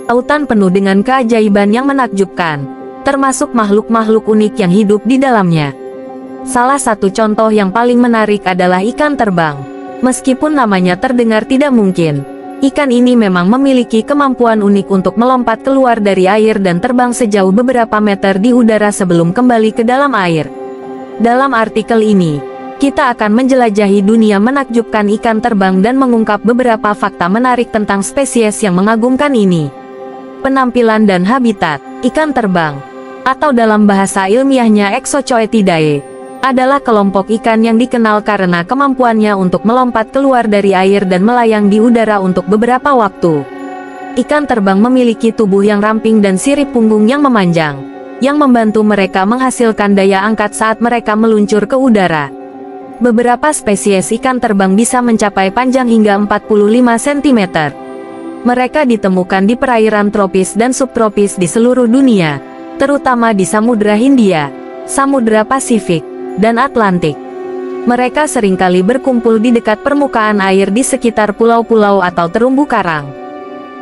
Lautan penuh dengan keajaiban yang menakjubkan, termasuk makhluk-makhluk unik yang hidup di dalamnya. Salah satu contoh yang paling menarik adalah ikan terbang. Meskipun namanya terdengar tidak mungkin, ikan ini memang memiliki kemampuan unik untuk melompat keluar dari air dan terbang sejauh beberapa meter di udara sebelum kembali ke dalam air. Dalam artikel ini, kita akan menjelajahi dunia menakjubkan ikan terbang dan mengungkap beberapa fakta menarik tentang spesies yang mengagumkan ini. Penampilan dan habitat ikan terbang, atau dalam bahasa ilmiahnya Exocoetidae, adalah kelompok ikan yang dikenal karena kemampuannya untuk melompat keluar dari air dan melayang di udara untuk beberapa waktu. Ikan terbang memiliki tubuh yang ramping dan sirip punggung yang memanjang, yang membantu mereka menghasilkan daya angkat saat mereka meluncur ke udara. Beberapa spesies ikan terbang bisa mencapai panjang hingga 45 cm. Mereka ditemukan di perairan tropis dan subtropis di seluruh dunia, terutama di Samudra Hindia, Samudra Pasifik, dan Atlantik. Mereka seringkali berkumpul di dekat permukaan air di sekitar pulau-pulau atau terumbu karang.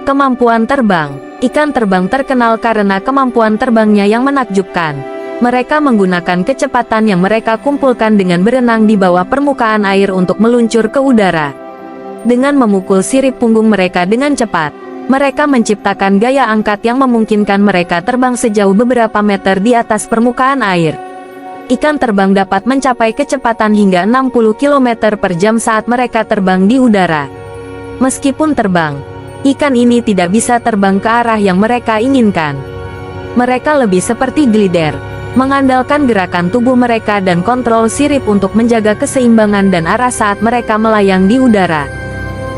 Kemampuan terbang ikan terbang terkenal karena kemampuan terbangnya yang menakjubkan. Mereka menggunakan kecepatan yang mereka kumpulkan dengan berenang di bawah permukaan air untuk meluncur ke udara. Dengan memukul sirip punggung mereka dengan cepat, mereka menciptakan gaya angkat yang memungkinkan mereka terbang sejauh beberapa meter di atas permukaan air. Ikan terbang dapat mencapai kecepatan hingga 60 km per jam saat mereka terbang di udara. Meskipun terbang, ikan ini tidak bisa terbang ke arah yang mereka inginkan. Mereka lebih seperti glider, mengandalkan gerakan tubuh mereka dan kontrol sirip untuk menjaga keseimbangan dan arah saat mereka melayang di udara.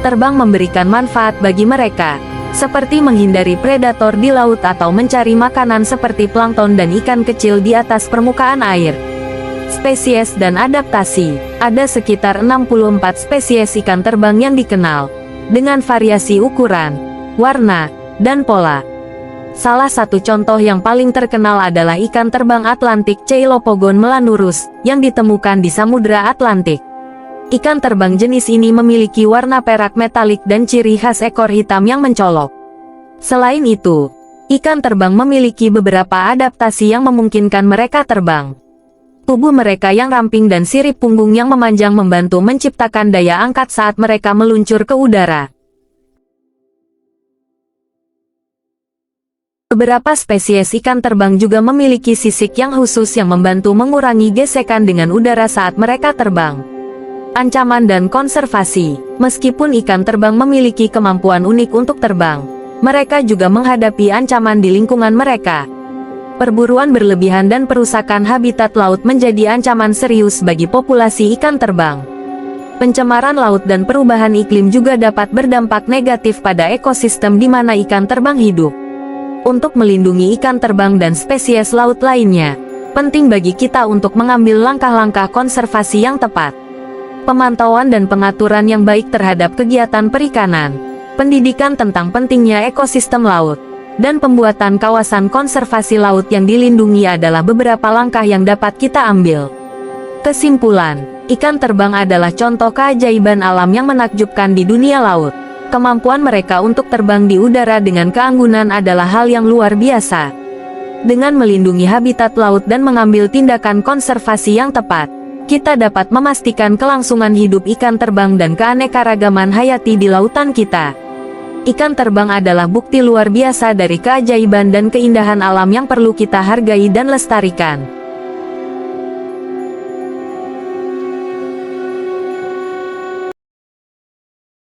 Terbang memberikan manfaat bagi mereka, seperti menghindari predator di laut atau mencari makanan seperti plankton dan ikan kecil di atas permukaan air. Spesies dan adaptasi. Ada sekitar 64 spesies ikan terbang yang dikenal, dengan variasi ukuran, warna, dan pola. Salah satu contoh yang paling terkenal adalah ikan terbang Atlantik Ceilopogon melanurus, yang ditemukan di Samudra Atlantik. Ikan terbang jenis ini memiliki warna perak metalik dan ciri khas ekor hitam yang mencolok. Selain itu, ikan terbang memiliki beberapa adaptasi yang memungkinkan mereka terbang. Tubuh mereka yang ramping dan sirip punggung yang memanjang membantu menciptakan daya angkat saat mereka meluncur ke udara. Beberapa spesies ikan terbang juga memiliki sisik yang khusus yang membantu mengurangi gesekan dengan udara saat mereka terbang. Ancaman dan konservasi. Meskipun ikan terbang memiliki kemampuan unik untuk terbang, mereka juga menghadapi ancaman di lingkungan mereka. Perburuan berlebihan dan perusakan habitat laut menjadi ancaman serius bagi populasi ikan terbang. Pencemaran laut dan perubahan iklim juga dapat berdampak negatif pada ekosistem di mana ikan terbang hidup. Untuk melindungi ikan terbang dan spesies laut lainnya, penting bagi kita untuk mengambil langkah-langkah konservasi yang tepat. Pemantauan dan pengaturan yang baik terhadap kegiatan perikanan, pendidikan tentang pentingnya ekosistem laut, dan pembuatan kawasan konservasi laut yang dilindungi adalah beberapa langkah yang dapat kita ambil. Kesimpulan, ikan terbang adalah contoh keajaiban alam yang menakjubkan di dunia laut. Kemampuan mereka untuk terbang di udara dengan keanggunan adalah hal yang luar biasa. Dengan melindungi habitat laut dan mengambil tindakan konservasi yang tepat, kita dapat memastikan kelangsungan hidup ikan terbang dan keanekaragaman hayati di lautan kita. Ikan terbang adalah bukti luar biasa dari keajaiban dan keindahan alam yang perlu kita hargai dan lestarikan.